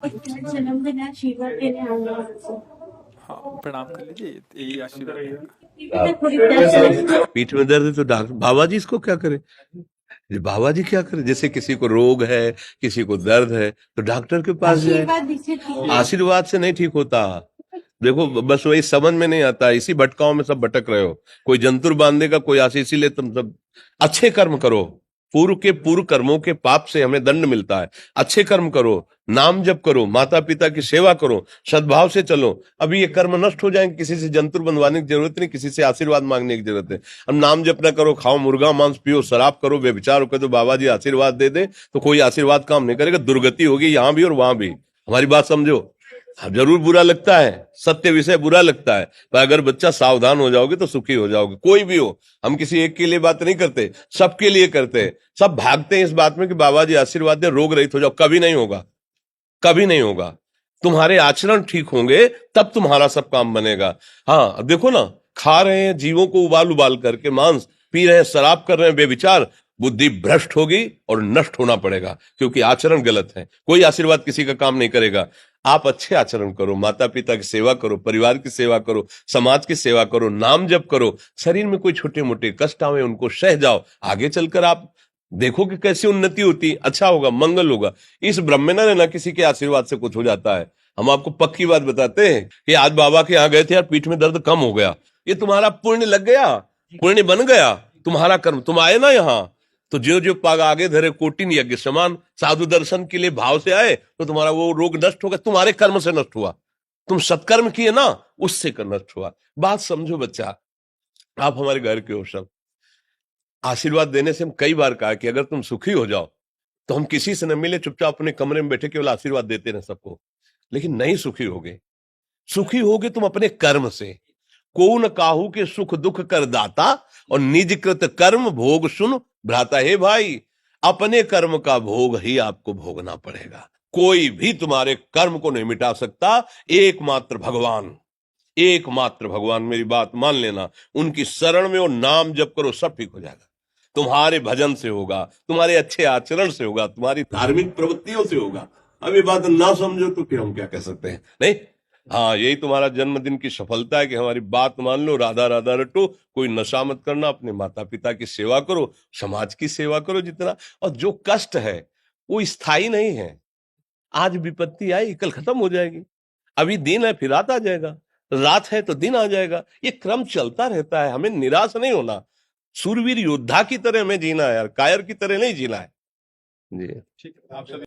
जन्मदिन है, आशीर्वाद देने आऊंगा आपको। हाँ, प्रणाम कर लीजिए, यही आशीर्वाद रहेगा। पीठ में थोड़ी दर्द है। पीठ में दर्द है तो डॉक्टर बाबा जी इसको क्या करे? ये बाबा जी क्या करे? जैसे किसी को रोग है, किसी को दर्द है तो डॉक्टर के पास जाए। आशीर्वाद दीजिए, ठीक है। आशीर्वाद से नहीं ठीक होता। देखो बस वही समझ में नहीं आता, इसी भटकाओं में सब भटक रहे हो। कोई जंतुर बांध देगा, कोई आशीष, इसीलिए तुम सब अच्छे कर्म करो। पूर्व के पूर्व कर्मों के पाप से हमें दंड मिलता है। अच्छे कर्म करो, नाम जप करो, माता पिता की सेवा करो, सद्भाव से चलो। अभी ये कर्म नष्ट हो जाएंगे, किसी से जंतुर बंधवाने की जरूरत नहीं, किसी से आशीर्वाद मांगने की जरूरत है। अब नाम जप ना करो, खाओ मुर्गा मांस, पियो शराब, करो व्यभिचार करो, तो बाबा जी आशीर्वाद दे दे तो कोई आशीर्वाद काम नहीं करेगा। दुर्गति होगी यहाँ भी और वहां भी। हमारी बात समझो। हाँ, जरूर बुरा लगता है, सत्य विषय बुरा लगता है, पर अगर बच्चा सावधान हो जाओगे तो सुखी हो जाओगे। कोई भी हो, हम किसी एक के लिए बात नहीं करते, सबके लिए करते हैं। सब भागते हैं इस बात में कि बाबा जी आशीर्वाद दे, रोग रहित हो जाओ। कभी नहीं होगा, कभी नहीं होगा। तुम्हारे आचरण ठीक होंगे तब तुम्हारा सब काम बनेगा। हाँ, अब देखो ना, खा रहे हैं जीवों को उबाल उबाल करके मांस, पी रहे हैं शराब, कर रहे हैं बेविचार। बुद्धि भ्रष्ट होगी और नष्ट होना पड़ेगा, क्योंकि आचरण गलत है। कोई आशीर्वाद किसी का काम नहीं करेगा। आप अच्छे आचरण करो, माता पिता की सेवा करो, परिवार की सेवा करो, समाज की सेवा करो, नाम जप करो। शरीर में कोई छोटे मोटे कष्ट आवे उनको सह जाओ। आगे चलकर आप देखो कि कैसी उन्नति होती, अच्छा होगा, मंगल होगा। इस ब्रह्म में ना रहना, किसी के आशीर्वाद से कुछ हो जाता है। हम आपको पक्की बात बताते हैं कि आज बाबा के यहाँ गए थे यार, पीठ में दर्द कम हो गया। ये तुम्हारा पुण्य लग गया, पुण्य बन गया, तुम्हारा कर्म। तुम आए ना यहाँ, तो जो जो पाग आगे धरे कोटिन यज्ञ समान, साधु दर्शन के लिए भाव से आए तो तुम्हारा वो रोग नष्ट होगा। तुम्हारे कर्म से नष्ट हुआ, तुम सत्कर्म किए ना, उससे कर नष्ट हुआ। बात समझो बच्चा, आप हमारे घर के हो सब। आशीर्वाद देने से हम कई बार कहा कि अगर तुम सुखी हो जाओ तो हम किसी से न मिले, चुपचाप अपने कमरे में बैठे केवल आशीर्वाद देते रहे सबको। लेकिन नहीं सुखी होगे। सुखी होगे तुम अपने कर्म से। को न काहू के सुख दुख कर दाता, और निज कृत कर्म भोग सुन भ्राता। हे भाई, अपने कर्म का भोग ही आपको भोगना पड़ेगा। कोई भी तुम्हारे कर्म को नहीं मिटा सकता, एकमात्र भगवान। एकमात्र भगवान, मेरी बात मान लेना। उनकी शरण में और नाम जप करो, सब ठीक हो जाएगा। तुम्हारे भजन से होगा, तुम्हारे अच्छे आचरण से होगा, तुम्हारी धार्मिक प्रवृत्तियों से होगा। अब ये बात ना समझो तो फिर हम क्या कह सकते हैं? नहीं, हाँ, यही तुम्हारा जन्मदिन की सफलता है कि हमारी बात मान लो, राधा राधा रटो, कोई नशा मत करना, अपने माता पिता की सेवा करो, समाज की सेवा करो जितना। और जो कष्ट है वो स्थायी नहीं है। आज विपत्ति आई, कल खत्म हो जाएगी। अभी दिन है, फिर रात आ जाएगा, रात है तो दिन आ जाएगा। ये क्रम चलता रहता है, हमें निराश नहीं होना। सूरवीर योद्धा की तरह हमें जीना है यार, कायर की तरह नहीं जीना है। जी। ठीक है, आप सभी